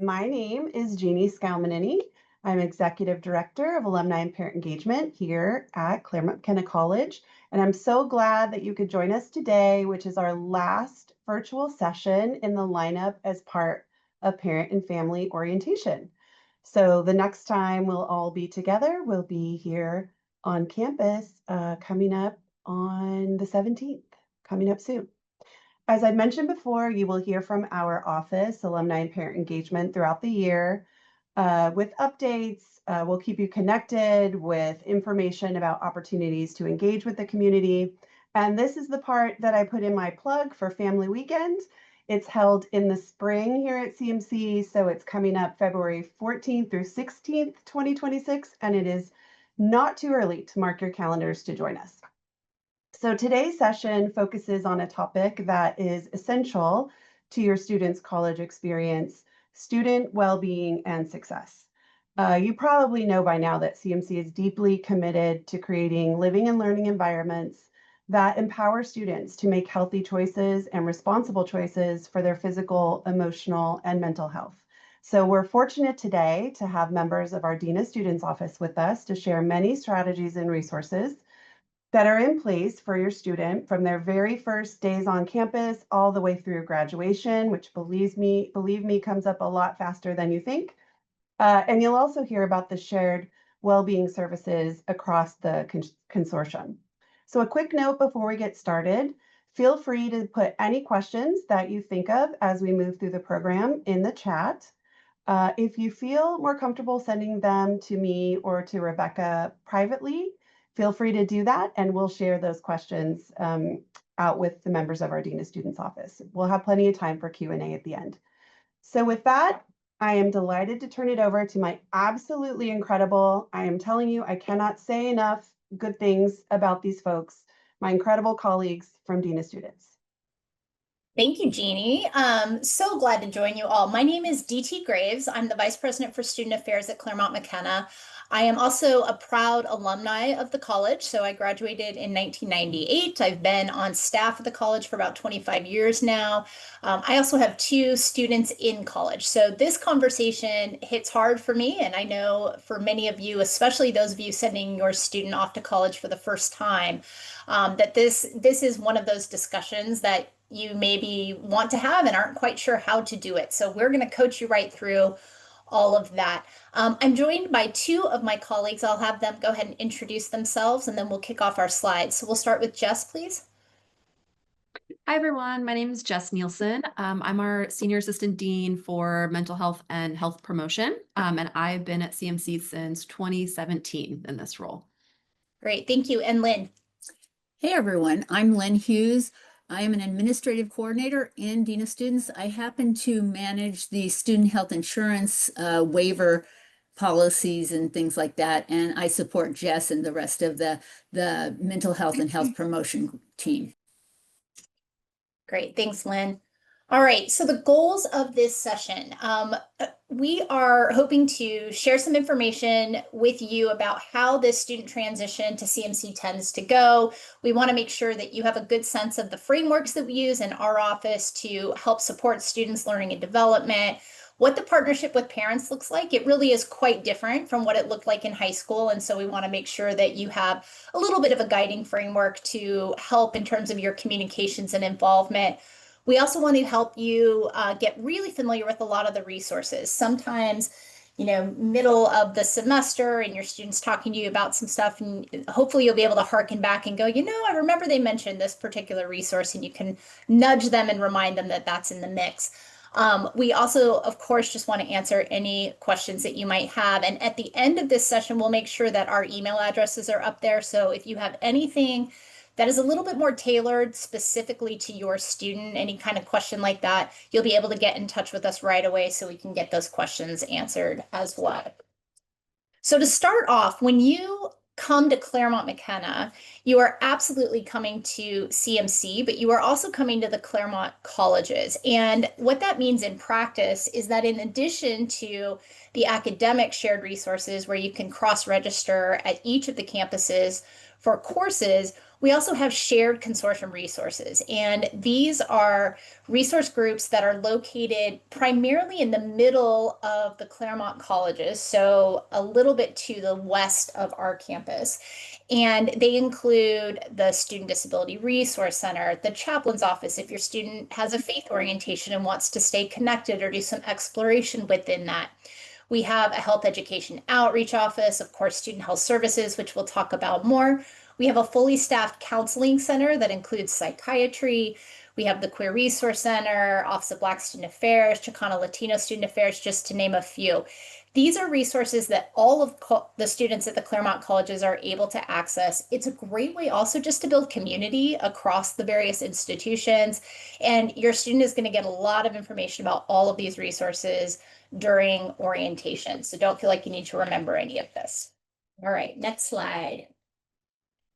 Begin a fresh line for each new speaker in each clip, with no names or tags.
My name is Jeannie Scalmanini. I'm Executive Director of Alumni and Parent Engagement here at Claremont McKenna College. And I'm so glad that you could join us today, which is our last virtual session in the lineup as part of Parent and Family Orientation. So the next time we'll all be together, we'll be here on campus coming up on the 17th, coming up soon. As I mentioned before, you will hear from our office, Alumni and Parent Engagement, throughout the year with updates. We'll keep you connected with information about opportunities to engage with the community. And this is the part that I put in my plug for Family Weekend. It's held in the spring here at CMC, so it's coming up February 14th through 16th, 2026, and it is not too early to mark your calendars to join us. So today's session focuses on a topic that is essential to your students' college experience, student well-being and success. You probably know by now that CMC is deeply committed to creating living and learning environments that empower students to make healthy choices and responsible choices for their physical, emotional, and mental health. So we're fortunate today to have members of our Dean of Students office with us to share many strategies and resources that are in place for your student from their very first days on campus all the way through graduation, which believe me, comes up a lot faster than you think. And you'll also hear about the shared well-being services across the consortium. So a quick note before we get started, feel free to put any questions that you think of as we move through the program in the chat. If you feel more comfortable sending them to me or to Rebecca privately, feel free to do that, and we'll share those questions out with the members of our Dean of Students office. We'll have plenty of time for Q&A at the end. So with that, I am delighted to turn it over to my absolutely incredible, I am telling you, I cannot say enough good things about these folks, my incredible colleagues from Dean of Students.
Thank you, Jeannie. So glad to join you all. My name is DT Graves. I'm the Vice President for Student Affairs at Claremont McKenna. I am also a proud alumni of the college. So I graduated in 1998. I've been on staff at the college for about 25 years now. I also have 2 students in college. So this conversation hits hard for me. And I know for many of you, especially those of you sending your student off to college for the first time, that this is one of those discussions that you maybe want to have and aren't quite sure how to do it. So we're going to coach you right through all of that. I'm joined by 2 of my colleagues. I'll have them go ahead and introduce themselves, and then we'll kick off our slides. So we'll start with Jess, please.
Hi, everyone. My name is Jess Nielsen. I'm our Senior Assistant Dean for Mental Health and Health Promotion, and I've been at CMC since 2017 in this role.
Great. Thank you. And Lynn.
Hey, everyone. I'm Lynn Hughes. I am an administrative coordinator and Dean of Students. I happen to manage the student health insurance waiver policies and things like that. And I support Jess and the rest of the mental health and health promotion team.
Great. Thanks, Lynn. All right, so the goals of this session, we are hoping to share some information with you about how this student transition to CMC tends to go. We want to make sure that you have a good sense of the frameworks that we use in our office to help support students' learning and development, what the partnership with parents looks like. It really is quite different from what it looked like in high school, and so we want to make sure that you have a little bit of a guiding framework to help in terms of your communications and involvement. We also want to help you get really familiar with a lot of the resources. Sometimes, middle of the semester and your students talking to you about some stuff, and hopefully you'll be able to harken back and go, I remember they mentioned this particular resource, and you can nudge them and remind them that that's in the mix. We also, of course, just want to answer any questions that you might have. And at the end of this session, we'll make sure that our email addresses are up there. So if you have anything that is a little bit more tailored specifically to your student, any kind of question like that, you'll be able to get in touch with us right away so we can get those questions answered as well. So to start off, when you come to Claremont McKenna, you are absolutely coming to CMC, but you are also coming to the Claremont Colleges. And what that means in practice is that in addition to the academic shared resources where you can cross-register at each of the campuses for courses, We also have shared consortium resources, and these are resource groups that are located primarily in the middle of the Claremont Colleges, so a little bit to the west of our campus. And they include the Student Disability Resource Center, the chaplain's office, if your student has a faith orientation and wants to stay connected or do some exploration within that. We have a health education outreach office, of course, student health services, which we'll talk about more. We have a fully staffed counseling center that includes psychiatry. We have the Queer Resource Center, Office of Black Student Affairs, Chicano Latino Student Affairs, just to name a few. These are resources that all of the students at the Claremont Colleges are able to access. It's a great way also just to build community across the various institutions. And your student is going to get a lot of information about all of these resources during orientation. So don't feel like you need to remember any of this. All right, next slide.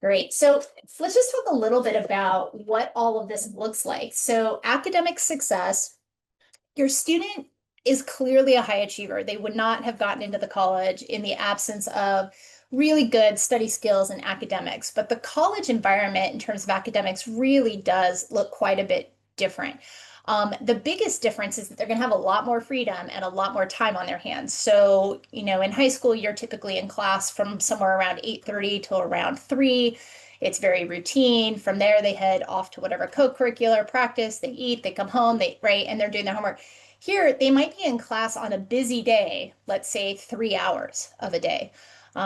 Great. So let's just talk a little bit about what all of this looks like. So academic success, your student is clearly a high achiever. They would not have gotten into the college in the absence of really good study skills and academics. But the college environment in terms of academics really does look quite a bit different. The biggest difference is that they're going to have a lot more freedom and a lot more time on their hands. So, in high school, you're typically in class from somewhere around 8:30 till around 3. It's very routine. From there, they head off to whatever co-curricular practice, they eat, they come home, and they're doing their homework. Here, they might be in class on a busy day, let's say 3 hours of a day.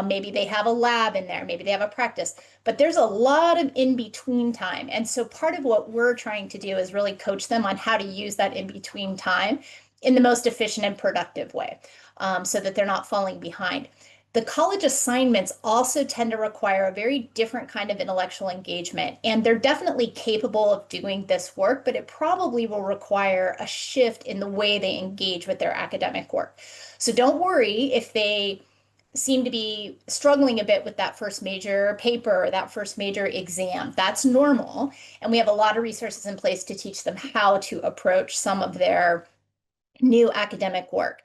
Maybe they have a lab in there, maybe they have a practice, but there's a lot of in-between time. And so part of what we're trying to do is really coach them on how to use that in-between time in the most efficient and productive way, so that they're not falling behind. The college assignments also tend to require a very different kind of intellectual engagement, and they're definitely capable of doing this work, but it probably will require a shift in the way they engage with their academic work. So don't worry if they seem to be struggling a bit with that first major paper or that first major exam. That's normal. And we have a lot of resources in place to teach them how to approach some of their new academic work.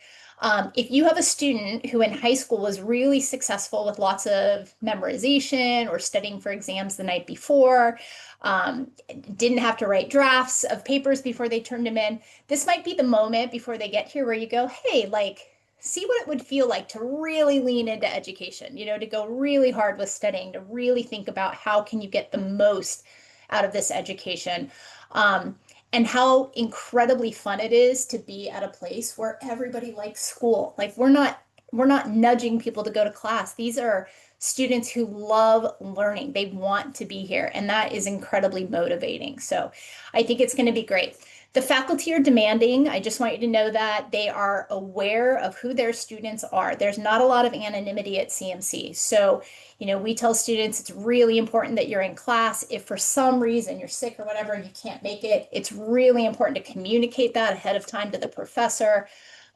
If you have a student who in high school was really successful with lots of memorization or studying for exams the night before, didn't have to write drafts of papers before they turned them in, this might be the moment before they get here where you go, hey, see what it would feel like to really lean into education, to go really hard with studying, to really think about how can you get the most out of this education, and how incredibly fun it is to be at a place where everybody likes school. We're not nudging people to go to class. These are students who love learning. They want to be here, and that is incredibly motivating. So I think it's going to be great. The faculty are demanding. I just want you to know that they are aware of who their students are. There's not a lot of anonymity at CMC. So, we tell students it's really important that you're in class. If for some reason you're sick or whatever, and you can't make it, it's really important to communicate that ahead of time to the professor.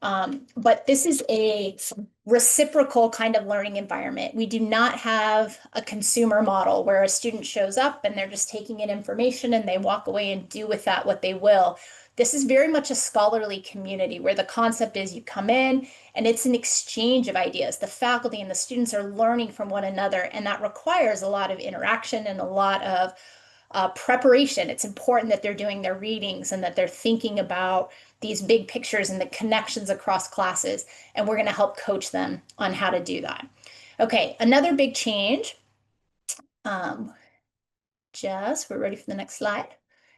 But this is a reciprocal kind of learning environment. We do not have a consumer model where a student shows up and they're just taking in information and they walk away and do with that what they will. This is very much a scholarly community where the concept is you come in and it's an exchange of ideas. The faculty and the students are learning from one another, and that requires a lot of interaction and a lot of preparation. It's important that they're doing their readings and that they're thinking about these big pictures and the connections across classes, and we're going to help coach them on how to do that. Okay, another big change. We're ready for the next slide.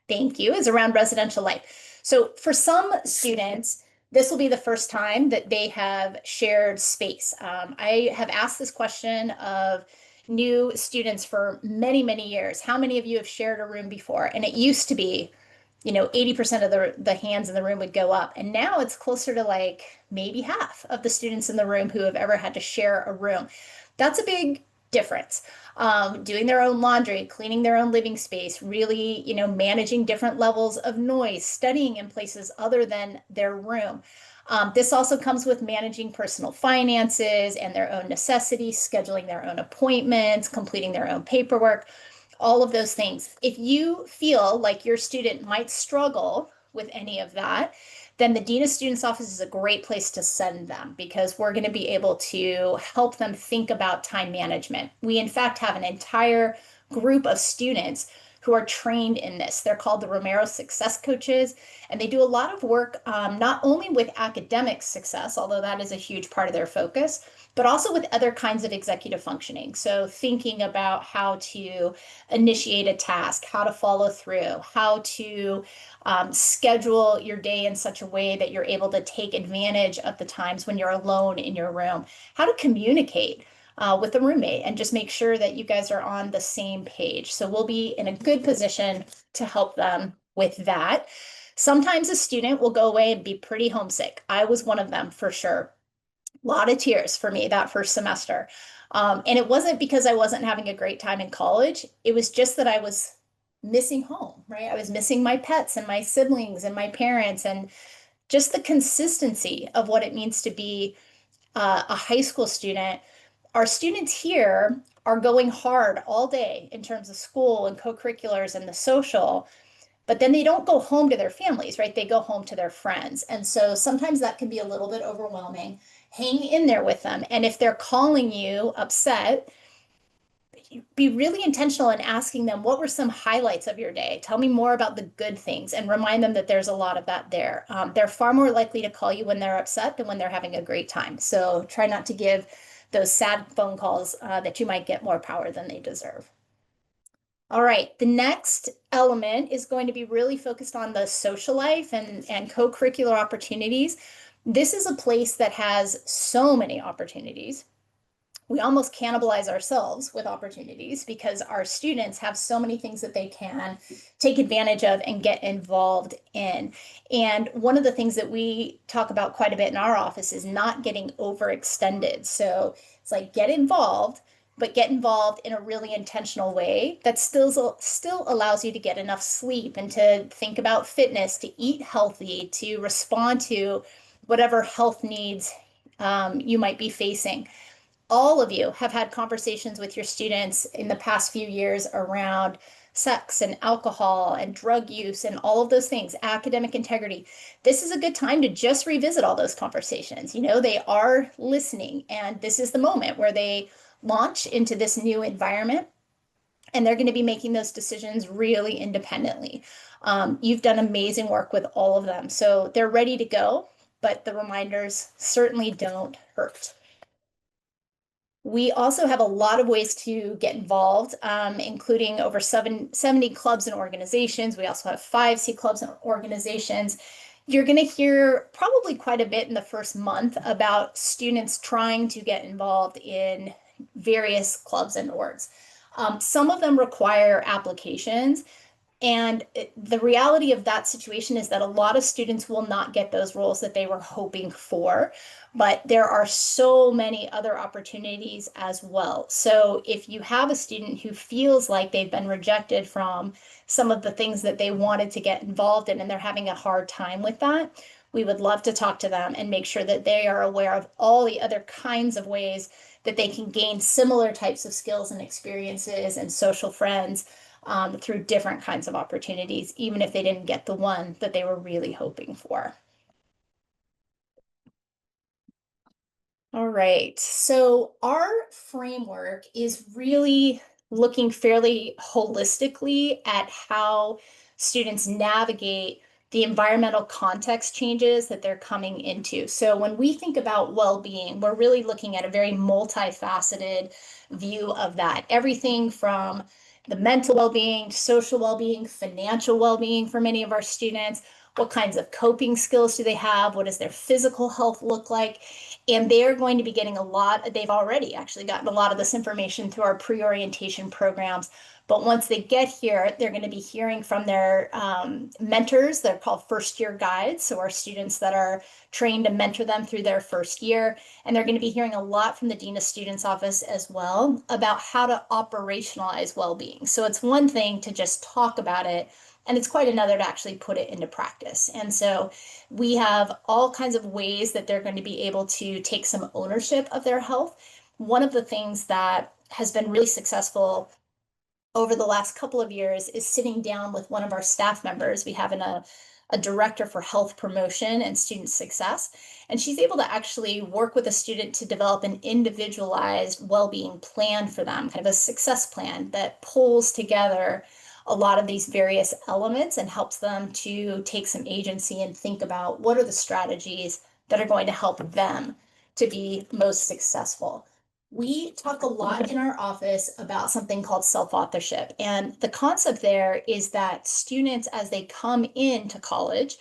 Thank you, is around residential life. So for some students, this will be the first time that they have shared space. I have asked this question of new students for many, many years. How many of you have shared a room before? And it used to be, 80% of the hands in the room would go up. And now it's closer to maybe half of the students in the room who have ever had to share a room. That's a big difference. Doing their own laundry, cleaning their own living space, really, managing different levels of noise, studying in places other than their room. This also comes with managing personal finances and their own necessities, scheduling their own appointments, completing their own paperwork, all of those things. If you feel like your student might struggle with any of that, then the Dean of Students Office is a great place to send them, because we're going to be able to help them think about time management. We, in fact, have an entire group of students who are trained in this. They're called the Romero Success Coaches, and they do a lot of work not only with academic success, although that is a huge part of their focus, but also with other kinds of executive functioning. So thinking about how to initiate a task, how to follow through, how to schedule your day in such a way that you're able to take advantage of the times when you're alone in your room, how to communicate with a roommate and just make sure that you guys are on the same page. So we'll be in a good position to help them with that. Sometimes a student will go away and be pretty homesick. I was one of them for sure. A lot of tears for me that first semester. And it wasn't because I wasn't having a great time in college. It was just that I was missing home, right? I was missing my pets and my siblings and my parents and just the consistency of what it means to be a high school student. Our students here are going hard all day in terms of school and co-curriculars and the social, but then they don't go home to their families, right? They go home to their friends. And so sometimes that can be a little bit overwhelming. Hang in there with them. And if they're calling you upset, be really intentional in asking them, what were some highlights of your day? Tell me more about the good things and remind them that there's a lot of that there. They're far more likely to call you when they're upset than when they're having a great time. So try not to give those sad phone calls that you might get more power than they deserve. All right, the next element is going to be really focused on the social life and co-curricular opportunities. This is a place that has so many opportunities. We almost cannibalize ourselves with opportunities because our students have so many things that they can take advantage of and get involved in. And one of the things that we talk about quite a bit in our office is not getting overextended. So it's like get involved, but get involved in a really intentional way that still allows you to get enough sleep and to think about fitness, to eat healthy, to respond to whatever health needs you might be facing. All of you have had conversations with your students in the past few years around sex and alcohol and drug use and all of those things, academic integrity. This is a good time to just revisit all those conversations. You know, they are listening, and this is the moment where they launch into this new environment, and they're going to be making those decisions really independently. You've done amazing work with all of them, so they're ready to go, but the reminders certainly don't hurt. We also have a lot of ways to get involved, including over 70 clubs and organizations. We also have 5C clubs and organizations. You're going to hear probably quite a bit in the first month about students trying to get involved in various clubs and orgs. Some of them require applications. And the reality of that situation is that a lot of students will not get those roles that they were hoping for, but there are so many other opportunities as well. So if you have a student who feels like they've been rejected from some of the things that they wanted to get involved in and they're having a hard time with that, we would love to talk to them and make sure that they are aware of all the other kinds of ways that they can gain similar types of skills and experiences and social friends through different kinds of opportunities, even if they didn't get the one that they were really hoping for. All right, so our framework is really looking fairly holistically at how students navigate the environmental context changes that they're coming into. So when we think about well-being, we're really looking at a very multifaceted view of that. Everything from the mental well-being, social well-being, financial well-being for many of our students. What kinds of coping skills do they have? What does their physical health look like? And they're going to be getting they've already actually gotten a lot of this information through our pre-orientation programs. But once they get here, they're going to be hearing from their mentors. They're called first-year guides. So our students that are trained to mentor them through their first year. And they're going to be hearing a lot from the Dean of Students Office as well about how to operationalize well-being. So it's one thing to just talk about it, and it's quite another to actually put it into practice. And so we have all kinds of ways that they're going to be able to take some ownership of their health. One of the things that has been really successful over the last couple of years is sitting down with one of our staff members. We have a a director for health promotion and student success. And she's able to actually work with a student to develop an individualized well-being plan for them, kind of a success plan that pulls together a lot of these various elements and helps them to take some agency and think about what are the strategies that are going to help them to be most successful. We talk a lot in our office about something called self-authorship. And the concept there is that students, as they come into college,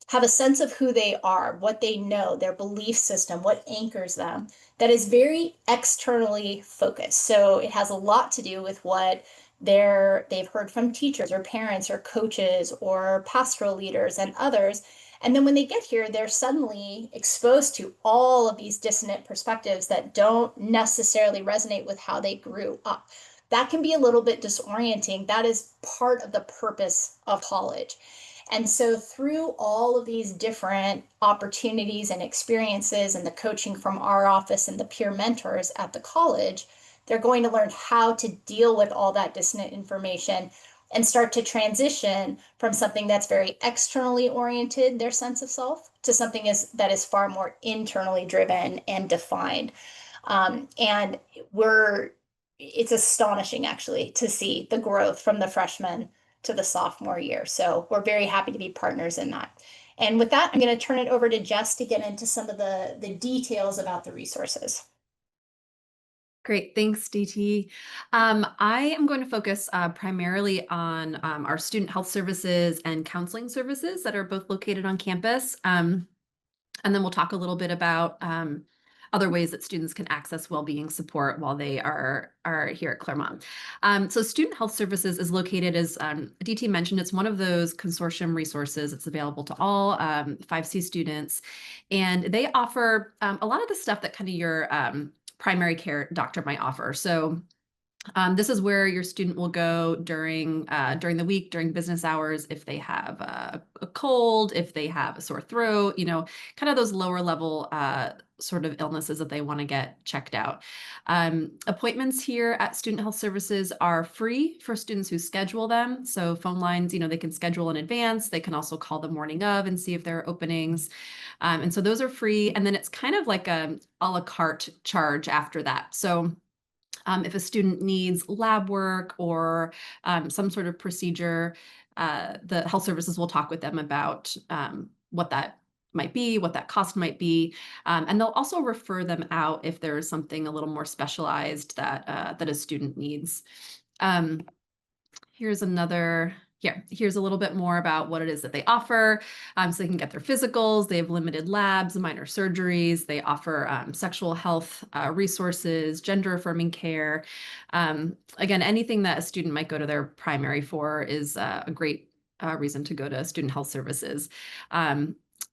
have a sense of who they are, what they know, their belief system, what anchors them, that is very externally focused. So it has a lot to do with what they've heard from teachers or parents or coaches or pastoral leaders and others. And then when they get here, they're suddenly exposed to all of these dissonant perspectives that don't necessarily resonate with how they grew up. That can be a little bit disorienting. That is part of the purpose of college. And so through all of these different opportunities and experiences and the coaching from our office and the peer mentors at the college, they're going to learn how to deal with all that dissonant information and start to transition from something that's very externally oriented, their sense of self, to something that is far more internally driven and defined. And it's astonishing actually to see the growth from the freshman to the sophomore year. So we're very happy to be partners in that. And with that, I'm going to turn it over to Jess to get into some of the details about the resources.
Great, thanks, DT. I am going to focus primarily on our student health services and counseling services that are both located on campus. And then we'll talk a little bit about other ways that students can access well-being support while they are here at Claremont. So Student Health Services is located, as DT mentioned, it's one of those consortium resources. It's available to all 5C students, and they offer a lot of the stuff that kind of your primary care doctor might offer. So this is where your student will go during the week, during business hours, if they have a cold, if they have a sore throat, kind of those lower level sort of illnesses that they want to get checked out. Appointments here at Student Health Services are free for students who schedule them. So phone lines, they can schedule in advance. They can also call the morning of and see if there are openings. And so those are free. And then it's kind of like a la carte charge after that. So if a student needs lab work or some sort of procedure, the health services will talk with them about what that might be, what that cost might be, and they'll also refer them out if there is something a little more specialized that a student needs. Here's a little bit more about what it is that they offer. So they can get their physicals, they have limited labs, minor surgeries, they offer sexual health resources, gender affirming care. Again, anything that a student might go to their primary for is a great reason to go to Student Health Services.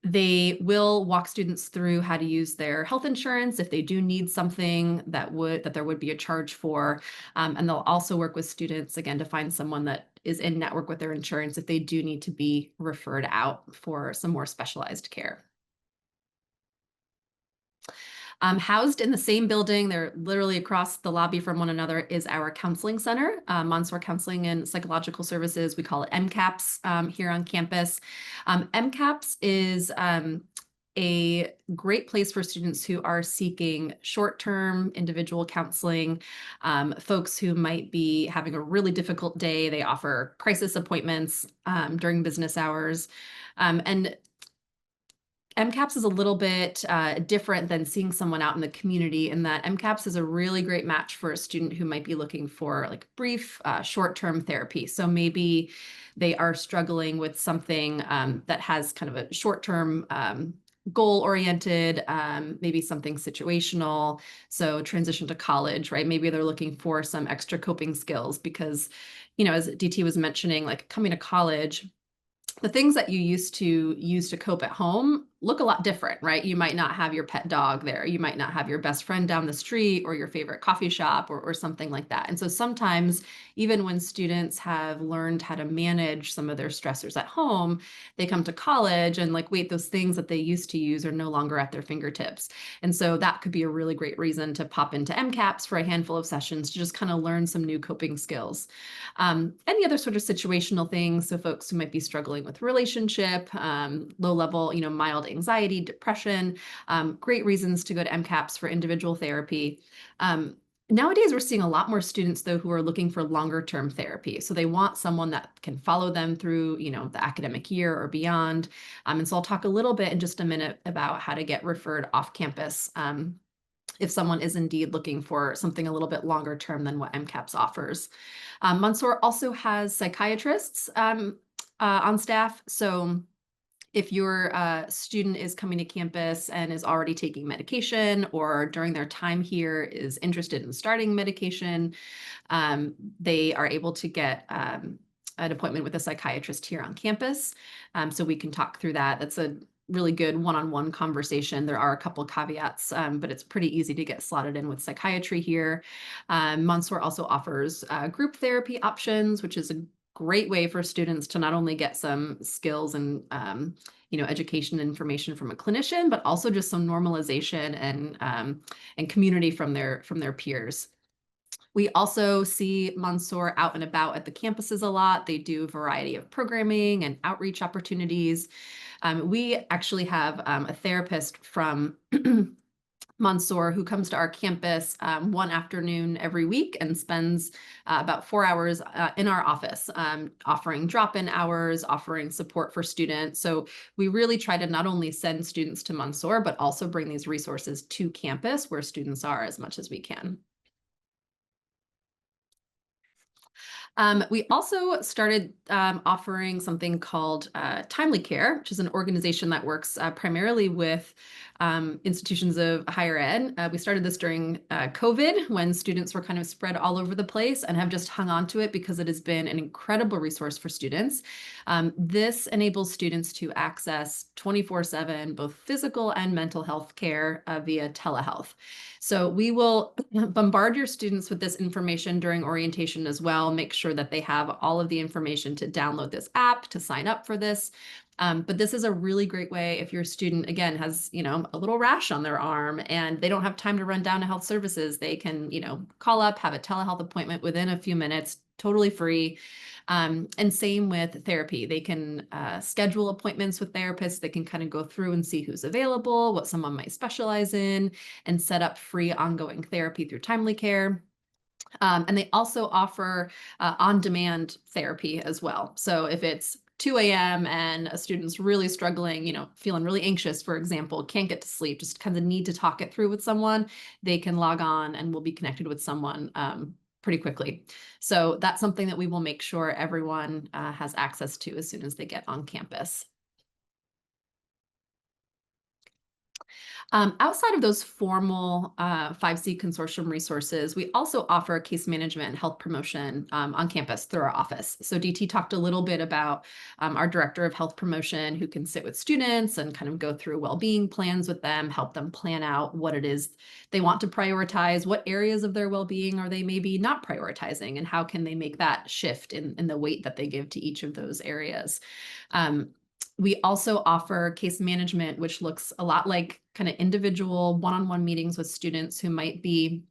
They will walk students through how to use their health insurance if they do need something that there would be a charge for. And they'll also work with students, again, to find someone that is in network with their insurance if they do need to be referred out for some more specialized care. Housed in the same building, they're literally across the lobby from one another, is our counseling center, Monsour Counseling and Psychological Services. We call it MCAPS here on campus. MCAPS is a great place for students who are seeking short-term individual counseling, folks who might be having a really difficult day. They offer crisis appointments during business hours. And MCAPS is a little bit different than seeing someone out in the community, in that MCAPS is a really great match for a student who might be looking for like brief, short-term therapy. So maybe they are struggling with something that has kind of a short-term goal-oriented, maybe something situational. So transition to college, right? Maybe they're looking for some extra coping skills because, as DT was mentioning, like coming to college, the things that you used to use to cope at home look a lot different, right? You might not have your pet dog there. You might not have your best friend down the street or your favorite coffee shop or something like that. And so sometimes, even when students have learned how to manage some of their stressors at home, they come to college and like, wait, those things that they used to use are no longer at their fingertips. And so that could be a really great reason to pop into MCAPS for a handful of sessions to just kind of learn some new coping skills. Any other sort of situational things, so folks who might be struggling with relationship, low level, mild anxiety, depression, great reasons to go to MCAPS for individual therapy. Nowadays, we're seeing a lot more students, though, who are looking for longer term therapy. So they want someone that can follow them through, the academic year or beyond. And so I'll talk a little bit in just a minute about how to get referred off campus if someone is indeed looking for something a little bit longer term than what MCAPS offers. Monsour also has psychiatrists on staff. So if your student is coming to campus and is already taking medication or during their time here is interested in starting medication, they are able to get an appointment with a psychiatrist here on campus. So we can talk through that. That's a really good one-on-one conversation. There are a couple of caveats, but it's pretty easy to get slotted in with psychiatry here. Monsour also offers group therapy options, which is a great way for students to not only get some skills and education and information from a clinician, but also just some normalization and community from their peers. We also see Monsour out and about at the campuses a lot. They do a variety of programming and outreach opportunities. We actually have a therapist from Monsour who comes to our campus one afternoon every week and spends about 4 hours in our office, offering drop-in hours, offering support for students. So we really try to not only send students to Monsour, but also bring these resources to campus where students are as much as we can. We also started offering something called Timely Care, which is an organization that works primarily with institutions of higher ed. We started this during COVID when students were kind of spread all over the place and have just hung on to it because it has been an incredible resource for students. This enables students to access 24/7 both physical and mental health care via telehealth. So we will bombard your students with this information during orientation as well, make sure that they have all of the information to download this app, to sign up for this. But this is a really great way if your student, again, has, a little rash on their arm and they don't have time to run down to health services, they can, call up, have a telehealth appointment within a few minutes, totally free. And same with therapy. They can schedule appointments with therapists. They can kind of go through and see who's available, what someone might specialize in, and set up free ongoing therapy through Timely Care. And they also offer on-demand therapy as well. So if it's 2 a.m. and a student's really struggling, feeling really anxious, for example, can't get to sleep, just kind of need to talk it through with someone, they can log on and we'll be connected with someone pretty quickly. So that's something that we will make sure everyone has access to as soon as they get on campus. Outside of those formal 5C consortium resources, we also offer case management and health promotion on campus through our office. So DT talked a little bit about our director of health promotion who can sit with students and kind of go through well-being plans with them, help them plan out what it is they want to prioritize, what areas of their well-being are they maybe not prioritizing, and how can they make that shift in the weight that they give to each of those areas. We also offer case management, which looks a lot like kind of individual one-on-one meetings with students who might be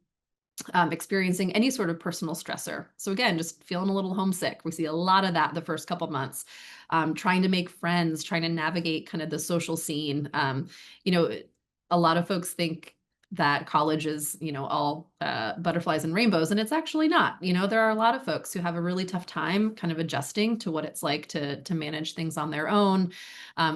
experiencing any sort of personal stressor. So again, just feeling a little homesick. We see a lot of that the first couple months, trying to make friends, trying to navigate kind of the social scene. A lot of folks think that college is, all butterflies and rainbows, and it's actually not. There are a lot of folks who have a really tough time kind of adjusting to what it's like to manage things on their own.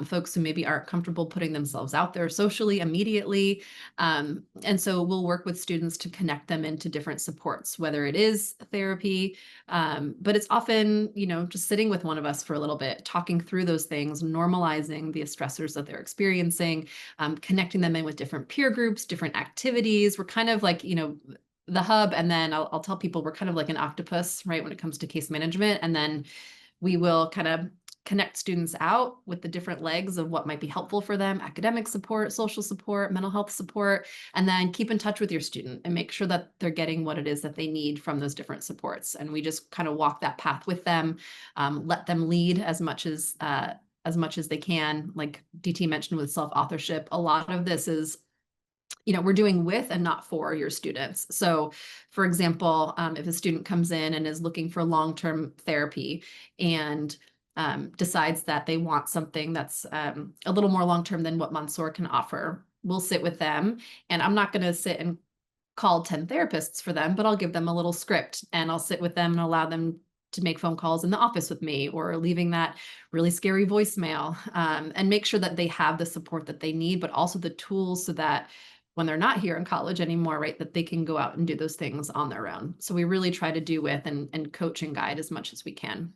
Folks who maybe aren't comfortable putting themselves out there socially immediately. And so we'll work with students to connect them into different supports, whether it is therapy, but it's often, just sitting with one of us for a little bit, talking through those things, normalizing the stressors that they're experiencing, connecting them in with different peer groups, different activities. We're kind of like, the hub. And then I'll tell people we're kind of like an octopus, right, when it comes to case management. And then we will kind of connect students out with the different legs of what might be helpful for them: academic support, social support, mental health support, and then keep in touch with your student and make sure that they're getting what it is that they need from those different supports. And we just kind of walk that path with them, let them lead as much as they can. Like DT mentioned with self-authorship, a lot of this is, we're doing with and not for your students. So for example, if a student comes in and is looking for long-term therapy and decides that they want something that's a little more long-term than what Monsour can offer, we'll sit with them. And I'm not going to sit and call 10 therapists for them, but I'll give them a little script and I'll sit with them and allow them to make phone calls in the office with me, or leaving that really scary voicemail, and make sure that they have the support that they need, but also the tools so that when they're not here in college anymore, right, that they can go out and do those things on their own. So we really try to do with and coach and guide as much as we can.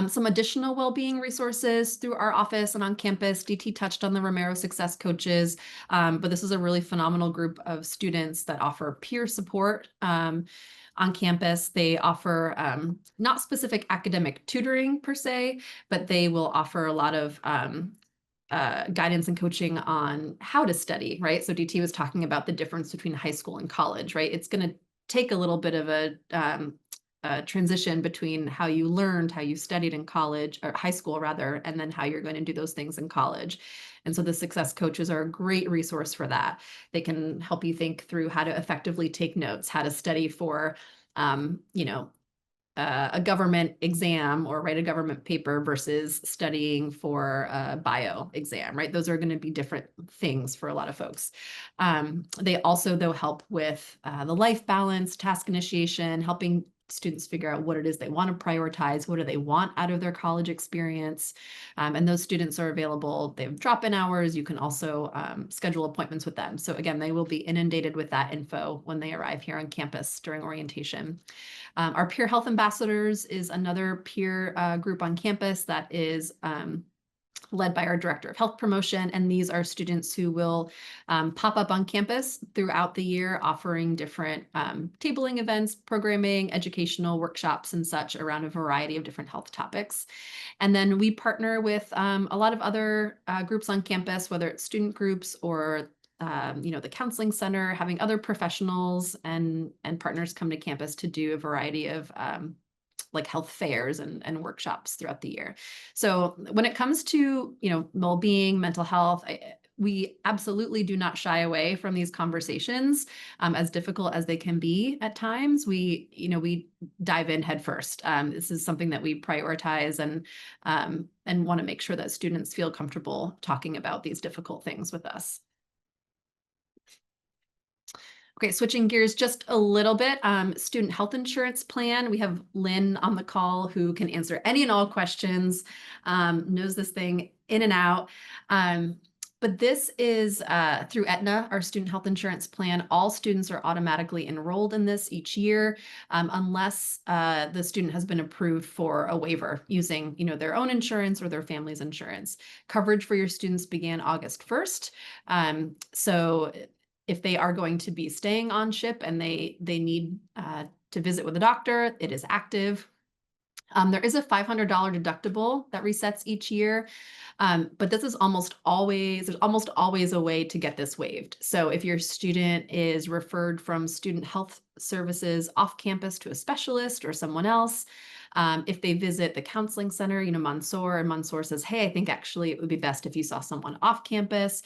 Some additional well-being resources through our office and on campus. DT touched on the Romero Success Coaches, but this is a really phenomenal group of students that offer peer support on campus. They offer not specific academic tutoring per se, but they will offer a lot of guidance and coaching on how to study, right? So DT was talking about the difference between high school and college, right? It's going to take a little bit of a transition between how you learned, how you studied in college, or high school rather, and then how you're going to do those things in college. And so the success coaches are a great resource for that. They can help you think through how to effectively take notes, how to study for, a government exam or write a government paper versus studying for a bio exam, right? Those are going to be different things for a lot of folks. They also, though, help with the life balance, task initiation, helping students figure out what it is they want to prioritize, what do they want out of their college experience. And those students are available. They have drop-in hours. You can also schedule appointments with them. So again, they will be inundated with that info when they arrive here on campus during orientation. Our peer health ambassadors is another peer group on campus that is led by our director of health promotion. And these are students who will pop up on campus throughout the year, offering different tabling events, programming, educational workshops, and such around a variety of different health topics. And then we partner with a lot of other groups on campus, whether it's student groups or the counseling center, having other professionals and partners come to campus to do a variety of like health fairs and workshops throughout the year. So when it comes to, well-being, mental health, we absolutely do not shy away from these conversations, as difficult as they can be at times. We dive in head first. This is something that we prioritize and want to make sure that students feel comfortable talking about these difficult things with us. Okay, switching gears just a little bit, student health insurance plan. We have Lynn on the call who can answer any and all questions, knows this thing in and out. But this is through Aetna, our student health insurance plan. All students are automatically enrolled in this each year, unless the student has been approved for a waiver using, their own insurance or their family's insurance. Coverage for your students began August 1st. So if they are going to be staying on ship and they need to visit with a doctor, it is active. There is a $500 deductible that resets each year, but this is there's almost always a way to get this waived. So if your student is referred from student health services off campus to a specialist or someone else, if they visit the counseling center, Monsour, and Monsour says, hey, I think actually it would be best if you saw someone off campus.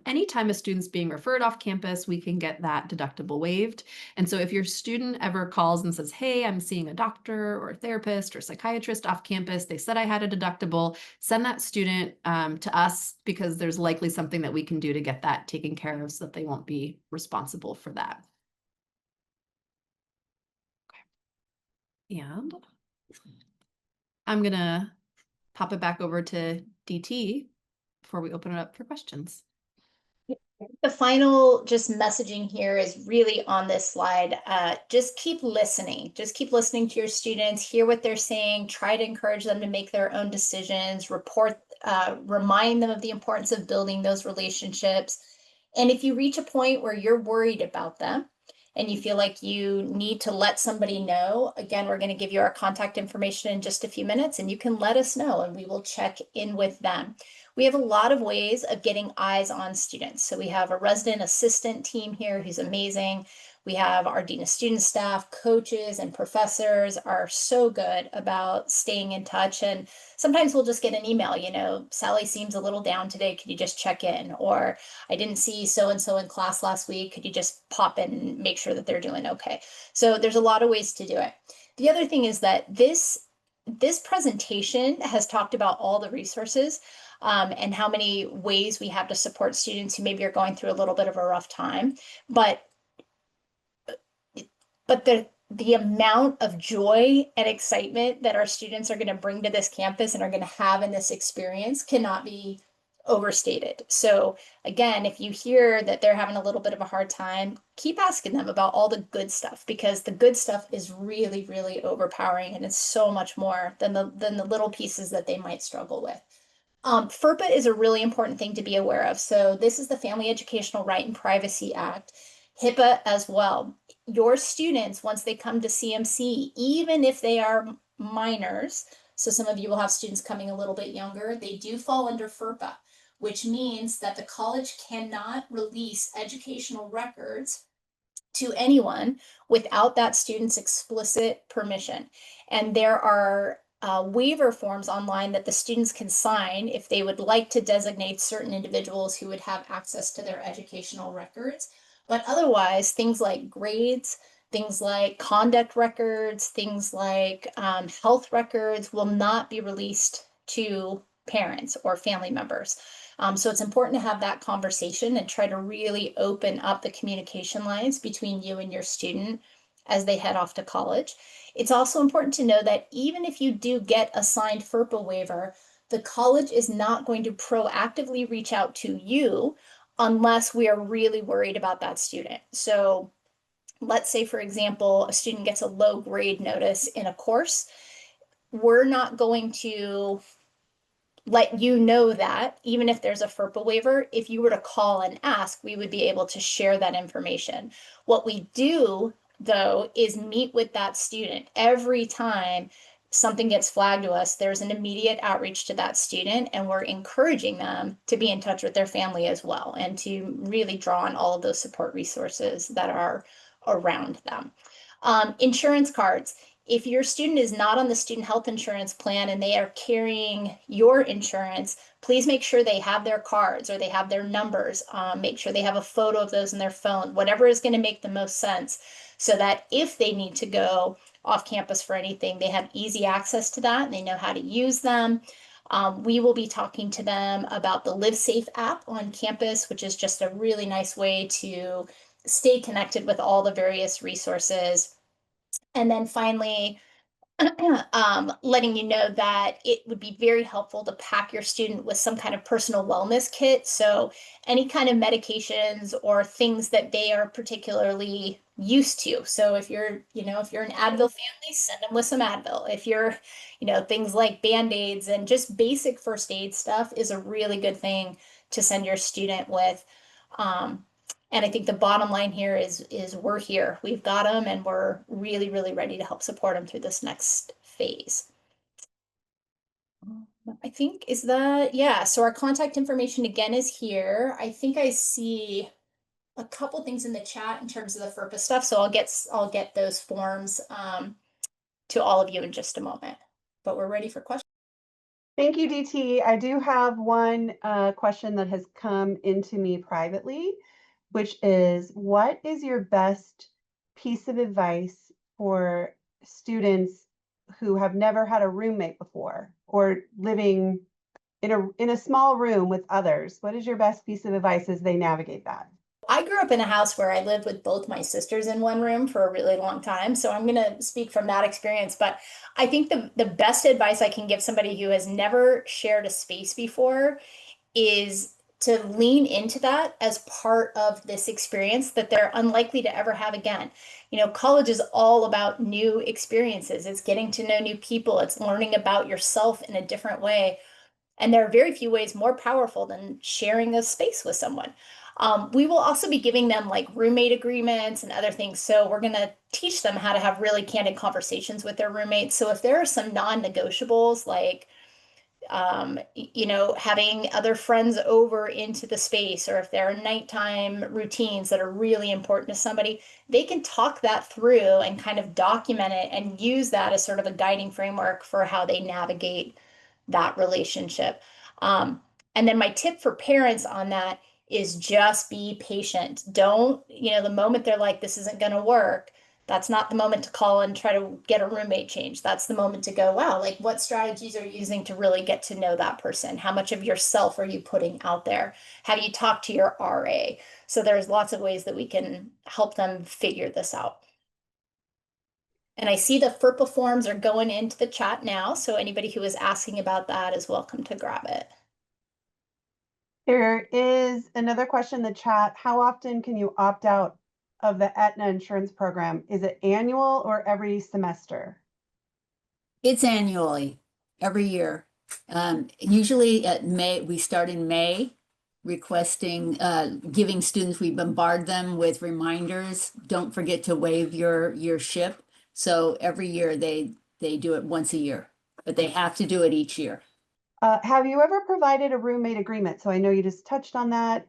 Anytime a student's being referred off campus, we can get that deductible waived. And so if your student ever calls and says, hey, I'm seeing a doctor or a therapist or psychiatrist off campus, they said I had a deductible, send that student to us, because there's likely something that we can do to get that taken care of so that they won't be responsible for that. Okay. And I'm going to pop it back over to DT before we open it up for questions.
The final just messaging here is really on this slide. Just keep listening. Just keep listening to your students, hear what they're saying, try to encourage them to make their own decisions, remind them of the importance of building those relationships. And if you reach a point where you're worried about them, and you feel like you need to let somebody know, again, we're going to give you our contact information in just a few minutes, and you can let us know and we will check in with them. We have a lot of ways of getting eyes on students. So we have a resident assistant team here who's amazing. We have our Dean of Student staff, coaches, and professors are so good about staying in touch. And sometimes we'll just get an email, you know, Sally seems a little down today. Could you just check in? Or I didn't see so-and-so in class last week. Could you just pop in and make sure that they're doing okay? So there's a lot of ways to do it. The other thing is that this presentation has talked about all the resources and how many ways we have to support students who maybe are going through a little bit of a rough time. But the amount of joy and excitement that our students are going to bring to this campus and are going to have in this experience cannot be overstated. So again, if you hear that they're having a little bit of a hard time, keep asking them about all the good stuff, because the good stuff is really, really overpowering, and it's so much more than the little pieces that they might struggle with. FERPA is a really important thing to be aware of. So this is the Family Educational Right and Privacy Act, HIPAA as well. Your students, once they come to CMC, even if they are minors, so some of you will have students coming a little bit younger, they do fall under FERPA, which means that the college cannot release educational records to anyone without that student's explicit permission. And there are waiver forms online that the students can sign if they would like to designate certain individuals who would have access to their educational records. But otherwise, things like grades, things like conduct records, things like health records will not be released to parents or family members. So it's important to have that conversation and try to really open up the communication lines between you and your student as they head off to college. It's also important to know that even if you do get a signed FERPA waiver, the college is not going to proactively reach out to you unless we are really worried about that student. So let's say, for example, a student gets a low grade notice in a course. We're not going to let you know that, even if there's a FERPA waiver, if you were to call and ask, we would be able to share that information. What we do, though, is meet with that student every time something gets flagged to us. There's an immediate outreach to that student, and we're encouraging them to be in touch with their family as well, and to really draw on all of those support resources that are around them. Insurance cards. If your student is not on the student health insurance plan and they are carrying your insurance, please make sure they have their cards or they have their numbers. Make sure they have a photo of those in their phone, whatever is going to make the most sense, so that if they need to go off campus for anything, they have easy access to that and they know how to use them. We will be talking to them about the Live Safe app on campus, which is just a really nice way to stay connected with all the various resources. And then finally, letting you know that it would be very helpful to pack your student with some kind of personal wellness kit. So any kind of medications or things that they are particularly used to. So if you're, if you're an Advil family, send them with some Advil. If you're, things like Band-Aids and just basic first aid stuff is a really good thing to send your student with. And I think the bottom line here is we're here. We've got them, and we're really, really ready to help support them through this next phase. I think yeah. So our contact information again is here. I think I see a couple things in the chat in terms of the FERPA stuff. So I'll get those forms to all of you in just a moment. But we're ready for questions.
Thank you, DT. I do have one question that has come into me privately, which is, what is your best piece of advice for students who have never had a roommate before, or living in a small room with others? What is your best piece of advice as they navigate that?
I grew up in a house where I lived with both my sisters in one room for a really long time. So I'm going to speak from that experience. But I think the best advice I can give somebody who has never shared a space before is to lean into that as part of this experience that they're unlikely to ever have again. College is all about new experiences. It's getting to know new people. It's learning about yourself in a different way. And there are very few ways more powerful than sharing a space with someone. We will also be giving them like roommate agreements and other things. So we're going to teach them how to have really candid conversations with their roommates. So if there are some non-negotiables like having other friends over into the space, or if there are nighttime routines that are really important to somebody, they can talk that through and kind of document it and use that as sort of a guiding framework for how they navigate that relationship. And then my tip for parents on that is just be patient. Don't, the moment they're like, this isn't going to work, that's not the moment to call and try to get a roommate change. That's the moment to go, wow, like what strategies are you using to really get to know that person? How much of yourself are you putting out there? Have you talked to your RA? So there's lots of ways that we can help them figure this out. And I see the FERPA forms are going into the chat now. So anybody who is asking about that is welcome to grab it.
There is another question in the chat. How often can you opt out of the Aetna insurance program? Is it annual or every semester?
It's annually, every year. Usually we start in May, requesting, giving students, we bombard them with reminders. Don't forget to waive your SHIP. So every year they do it once a year, but they have to do it each year.
Have you ever provided a roommate agreement? So I know you just touched on that.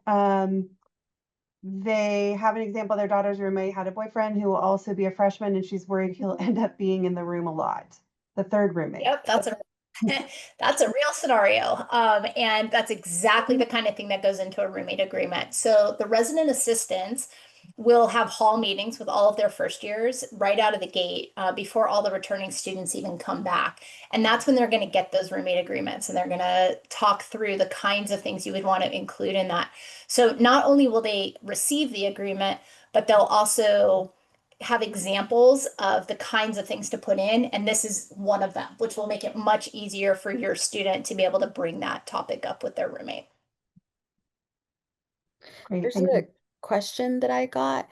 They have an example. Their daughter's roommate had a boyfriend who will also be a freshman, and she's worried he'll end up being in the room a lot. The third roommate.
Yep, that's a real scenario. And that's exactly the kind of thing that goes into a roommate agreement. So the resident assistants will have hall meetings with all of their first years right out of the gate before all the returning students even come back. And that's when they're going to get those roommate agreements, and they're going to talk through the kinds of things you would want to include in that. So not only will they receive the agreement, but they'll also have examples of the kinds of things to put in. And this is one of them, which will make it much easier for your student to be able to bring that topic up with their roommate.
Great,
There's
thank
a
you.
question that I got.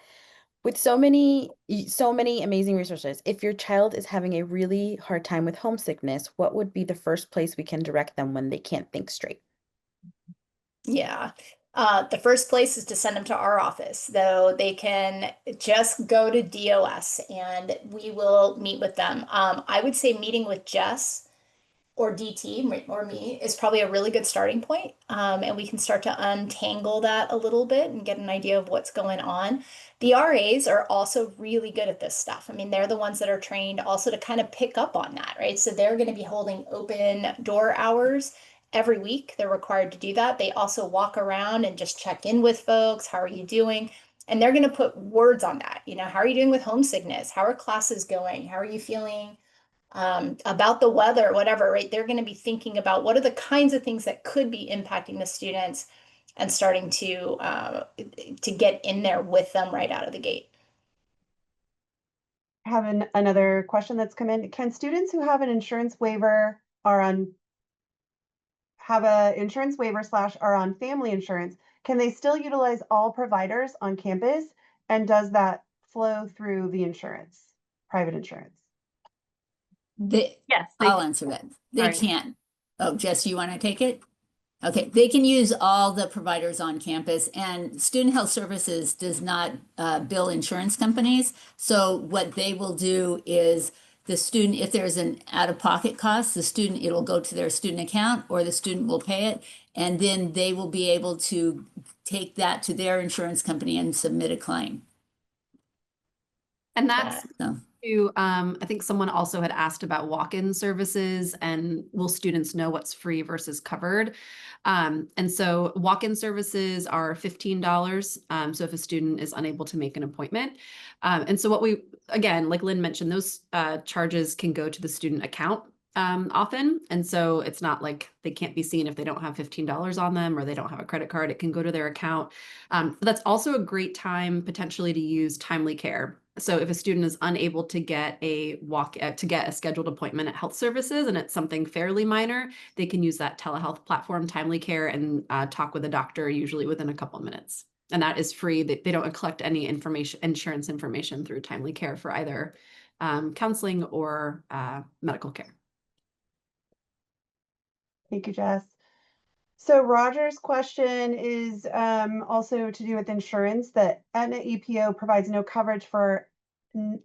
With so many amazing resources, if your child is having a really hard time with homesickness, what would be the first place we can direct them when they can't think straight?
Yeah. The first place is to send them to our office, though they can just go to DOS and we will meet with them. I would say meeting with Jess or DT or me is probably a really good starting point. And we can start to untangle that a little bit and get an idea of what's going on. The RAs are also really good at this stuff. I mean, they're the ones that are trained also to kind of pick up on that, right? So they're going to be holding open door hours every week. They're required to do that. They also walk around and just check in with folks. How are you doing? And they're going to put words on that. How are you doing with homesickness? How are classes going? How are you feeling about the weather, whatever, right? They're going to be thinking about what are the kinds of things that could be impacting the students and starting to get in there with them right out of the gate.
I have another question that's come in. Can students who have an insurance waiver are on family insurance, can they still utilize all providers on campus? And does that flow through the insurance, private insurance?
Yes,
I'll answer that. They
Sorry.
can. Oh, Jess, you want to take it? Okay, they can use all the providers on campus, and Student Health Services does not bill insurance companies. So what they will do is the student, if there's an out-of-pocket cost, it'll go to their student account, or the student will pay it, and then they will be able to take that to their insurance company and submit a claim.
And that's
So.
I think someone also had asked about walk-in services and will students know what's free versus covered? And so walk-in services are $15. So if a student is unable to make an appointment. And so again, like Lynn mentioned, those charges can go to the student account often. And so it's not like they can't be seen if they don't have $15 on them or they don't have a credit card. It can go to their account. But that's also a great time potentially to use timely care. So if a student is unable to get a scheduled appointment at health services and it's something fairly minor, they can use that telehealth platform, Timely Care, and talk with a doctor usually within a couple of minutes. And that is free. They don't collect any insurance information through Timely Care for either counseling or medical care.
Thank you, Jess. So Roger's question is also to do with insurance, that Aetna EPO provides no coverage for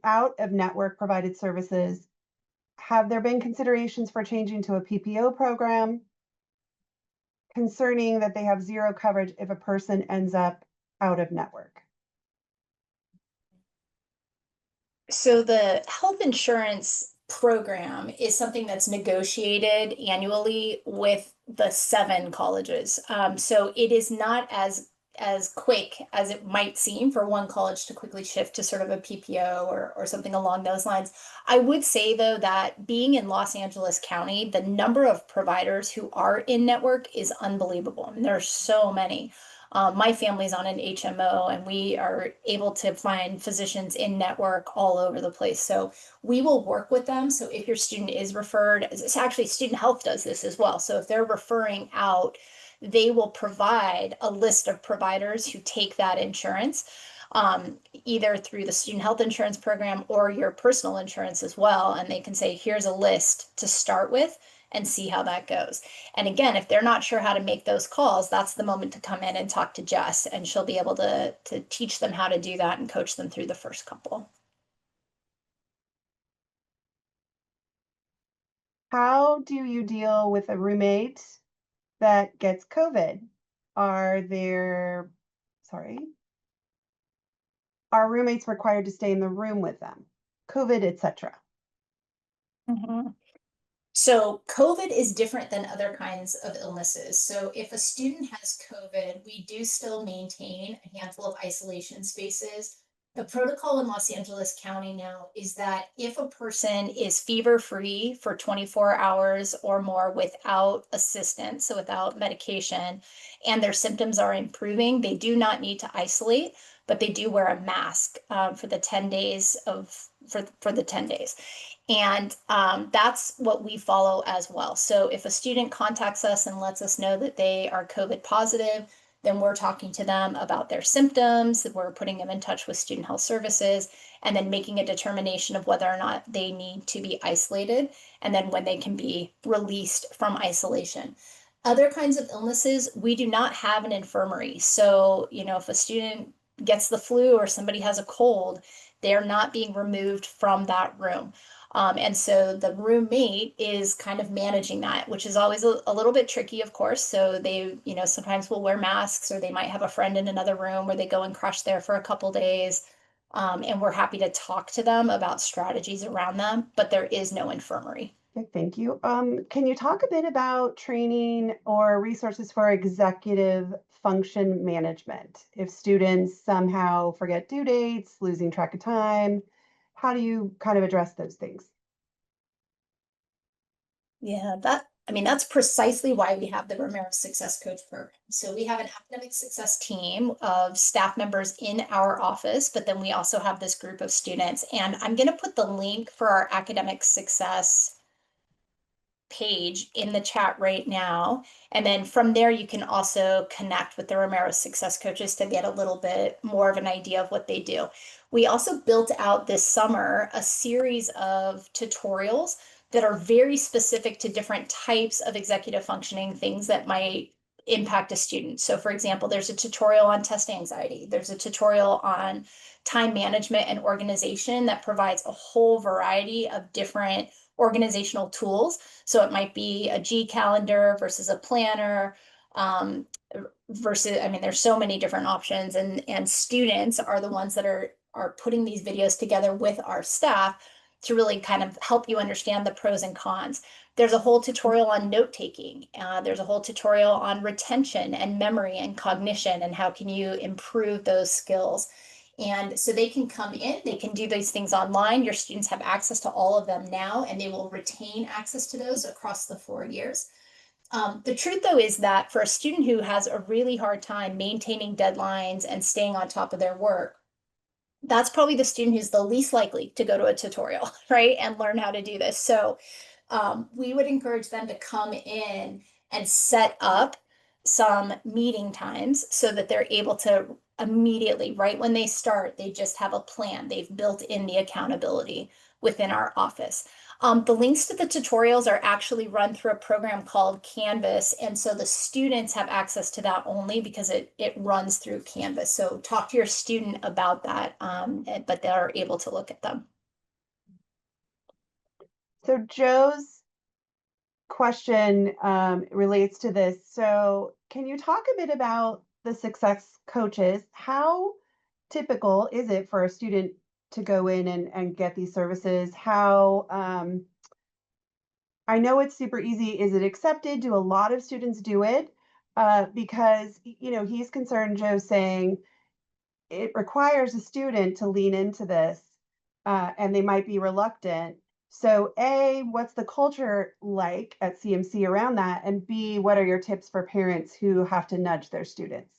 out-of-network provided services. Have there been considerations for changing to a PPO program concerning that they have zero coverage if a person ends up out of network?
So the health insurance program is something that's negotiated annually with the 7 colleges. So it is not as quick as it might seem for one college to quickly shift to sort of a PPO or something along those lines. I would say though that being in Los Angeles County, the number of providers who are in network is unbelievable. I mean, there are so many. My family's on an HMO and we are able to find physicians in network all over the place. So we will work with them. So if your student is referred, it's actually student health does this as well. So if they're referring out, they will provide a list of providers who take that insurance, either through the student health insurance program or your personal insurance as well. And they can say, here's a list to start with and see how that goes. And again, if they're not sure how to make those calls, that's the moment to come in and talk to Jess, and she'll be able to teach them how to do that and coach them through the first couple.
How do you deal with a roommate that gets COVID? Are roommates required to stay in the room with them? COVID, etc.
So COVID is different than other kinds of illnesses. So if a student has COVID, we do still maintain a handful of isolation spaces. The protocol in Los Angeles County now is that if a person is fever-free for 24 hours or more without assistance, so without medication, and their symptoms are improving, they do not need to isolate, but they do wear a mask for the 10 days for the 10 days. And that's what we follow as well. So if a student contacts us and lets us know that they are COVID positive, then we're talking to them about their symptoms, we're putting them in touch with student health services, and then making a determination of whether or not they need to be isolated, and then when they can be released from isolation. Other kinds of illnesses, we do not have an infirmary. So, if a student gets the flu or somebody has a cold, they're not being removed from that room. And so the roommate is kind of managing that, which is always a little bit tricky, of course. So they, sometimes will wear masks, or they might have a friend in another room where they go and crush there for a couple days. And we're happy to talk to them about strategies around them, but there is no infirmary.
Okay, thank you. Can you talk a bit about training or resources for executive function management? If students somehow forget due dates, losing track of time, how do you kind of address those things?
Yeah, that's precisely why we have the Romero Success Coach program. So we have an academic success team of staff members in our office, but then we also have this group of students. And I'm going to put the link for our academic success page in the chat right now. And then from there, you can also connect with the Romero Success Coaches to get a little bit more of an idea of what they do. We also built out this summer a series of tutorials that are very specific to different types of executive functioning things that might impact a student. So for example, there's a tutorial on test anxiety. There's a tutorial on time management and organization that provides a whole variety of different organizational tools. So it might be a G calendar versus a planner, versus, there's so many different options, and students are the ones that are putting these videos together with our staff to really kind of help you understand the pros and cons. There's a whole tutorial on note taking. There's a whole tutorial on retention and memory and cognition, and how can you improve those skills. And so they can come in, they can do these things online. Your students have access to all of them now, and they will retain access to those across the 4 years. The truth, though, is that for a student who has a really hard time maintaining deadlines and staying on top of their work, that's probably the student who's the least likely to go to a tutorial, right, and learn how to do this. So we would encourage them to come in and set up some meeting times so that they're able to immediately, right when they start, they just have a plan. They've built in the accountability within our office. The links to the tutorials are actually run through a program called Canvas. And so the students have access to that only because it runs through Canvas. So talk to your student about that, but they're able to look at them.
So Joe's question relates to this. So can you talk a bit about the success coaches? How typical is it for a student to go in and get these services? How, I know it's super easy. Is it accepted? Do a lot of students do it? Because, you know, he's concerned, Joe's saying, it requires a student to lean into this, and they might be reluctant. So A, what's the culture like at CMC around that? And B, what are your tips for parents who have to nudge their students?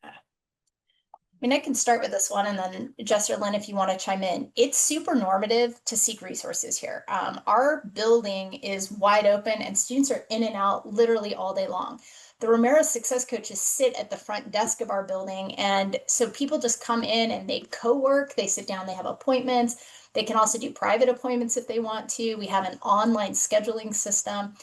I mean, I can start with this one, and then Jess or Lynn, if you want to chime in. It's super normative to seek resources here. Our building is wide open and students are in and out literally all day long. The Romero success coaches sit at the front desk of our building. And so people just come in and they co-work, they sit down, they have appointments. They can also do private appointments if they want to. We have an online scheduling system.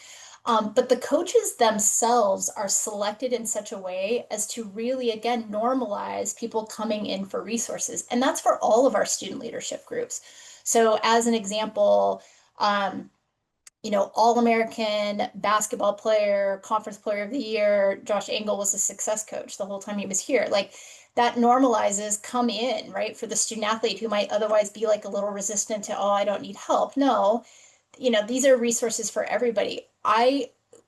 But the coaches themselves are selected in such a way as to really, again, normalize people coming in for resources. And that's for all of our student leadership groups. So as an example, you know, All-American basketball player, conference player of the year, Josh Engel was a success coach the whole time he was here. Like that normalizes come in, right? For the student athlete who might otherwise be like a little resistant to, oh, I don't need help. No, you know, these are resources for everybody.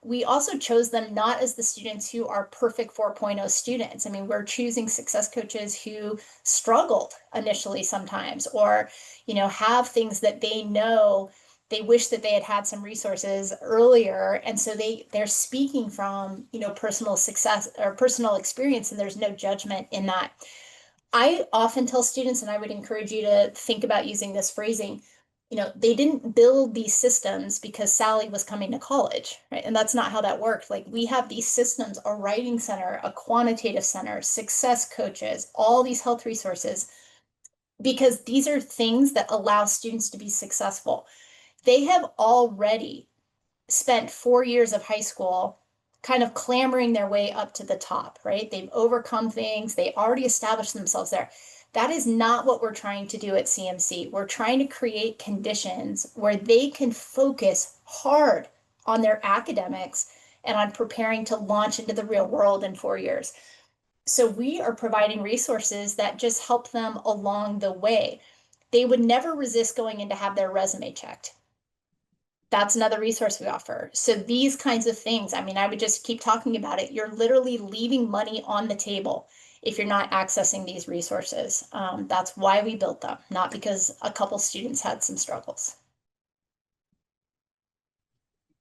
We also chose them not as the students who are perfect 4.0 students. I mean, we're choosing success coaches who struggled initially sometimes, or, you know, have things that they know they wish that they had had some resources earlier. And so they're speaking from, you know, personal success or personal experience, and there's no judgment in that. I often tell students, and I would encourage you to think about using this phrasing, you know, they didn't build these systems because Sally was coming to college, right? And that's not how that worked. Like we have these systems, a writing center, a quantitative center, success coaches, all these health resources, because these are things that allow students to be successful. They have already spent 4 years of high school kind of clambering their way up to the top, right? They've overcome things, they already established themselves there. That is not what we're trying to do at CMC. We're trying to create conditions where they can focus hard on their academics and on preparing to launch into the real world in 4 years. So we are providing resources that just help them along the way. They would never resist going in to have their resume checked. That's another resource we offer. So these kinds of things, I mean, I would just keep talking about it. You're literally leaving money on the table if you're not accessing these resources. That's why we built them, not because a couple students had some struggles.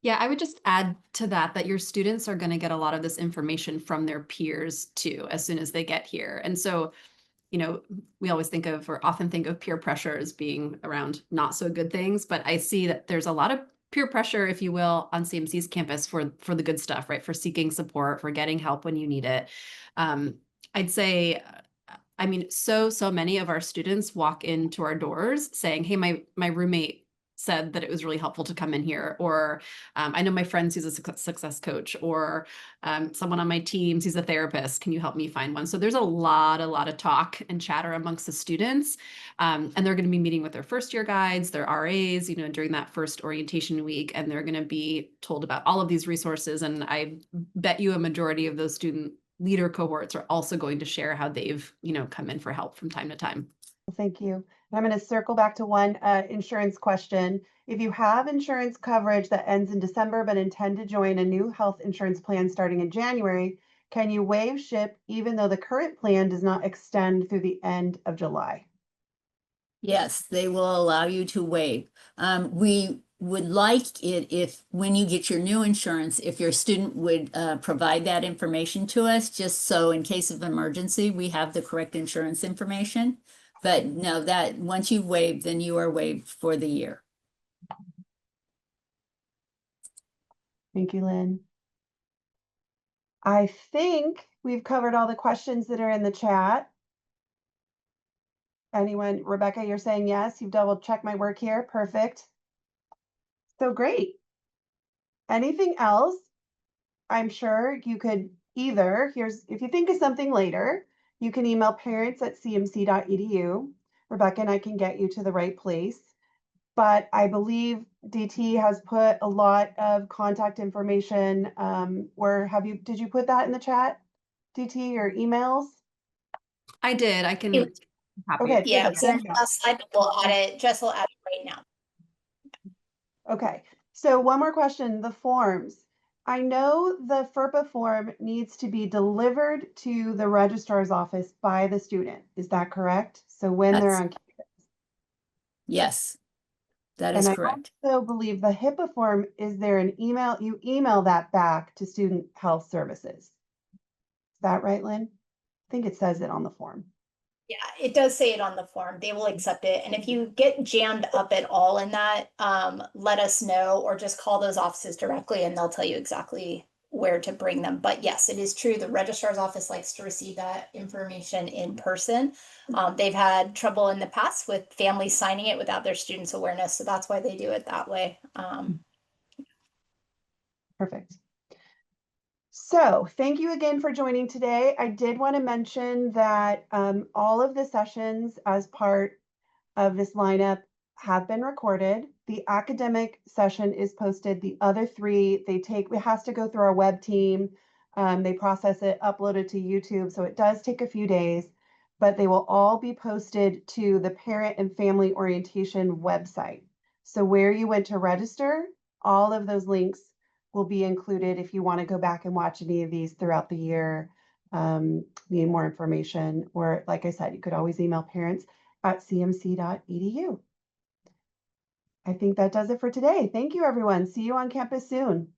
Yeah, I would just add to that your students are going to get a lot of this information from their peers too, as soon as they get here. And so, you know, we always think of or often think of peer pressure as being around not so good things, but I see that there's a lot of peer pressure, if you will, on CMC's campus for the good stuff, right? For seeking support, for getting help when you need it. I'd say, I mean, so many of our students walk into our doors saying, hey, my roommate said that it was really helpful to come in here, or I know my friend who's a success coach, or someone on my team who's a therapist. Can you help me find one? So there's a lot of talk and chatter amongst the students, and they're going to be meeting with their first year guides, their RAs, you know, during that first orientation week, and they're going to be told about all of these resources. And I bet you a majority of those student leader cohorts are also going to share how they've, you know, come in for help from time to time.
Thank you. I'm going to circle back to one insurance question. If you have insurance coverage that ends in December but intend to join a new health insurance plan starting in January, can you waive SHIP even though the current plan does not extend through the end of July?
Yes, they will allow you to waive. We would like it if, when you get your new insurance, if your student would provide that information to us, just so in case of emergency, we have the correct insurance information. But no, that once you waive, then you are waived for the year.
Thank you, Lynn. I think we've covered all the questions that are in the chat. Anyone? Rebecca, you're saying yes. You've double checked my work here. Perfect. So great. Anything else? I'm sure you could either, if you think of something later, you can email parents@cmc.edu. Rebecca and I can get you to the right place. But I believe DT has put a lot of contact information. Did you put that in the chat, DT, or emails?
I did. I can
It-
copy
Okay,
it.
Yeah,
perfect.
it's on the last slide, but we'll add it. Jess will add it right now.
Okay, so one more question, the forms. I know the FERPA form needs to be delivered to the registrar's office by the student. Is that correct? So when they're
That's-
on campus.
Yes, that
And
is
I
correct.
also believe the HIPAA form, is there an email, you email that back to Student Health Services? Is that right, Lynn? I think it says it on the form.
Yeah, it does say it on the form. They will accept it. And if you get jammed up at all in that, let us know or just call those offices directly and they'll tell you exactly where to bring them. But yes, it is true. The registrar's office likes to receive that information in person. They've had trouble in the past with families signing it without their students' awareness. So that's why they do it that way.
Perfect. So thank you again for joining today. I did want to mention that all of the sessions as part of this lineup have been recorded. The academic session is posted. The other three, it has to go through our web team. They process it, upload it to YouTube. So it does take a few days, but they will all be posted to the parent and family orientation website. So where you went to register, all of those links will be included if you want to go back and watch any of these throughout the year, need more information, or like I said, you could always email parents@cmc.edu. I think that does it for today. Thank you, everyone. See you on campus soon.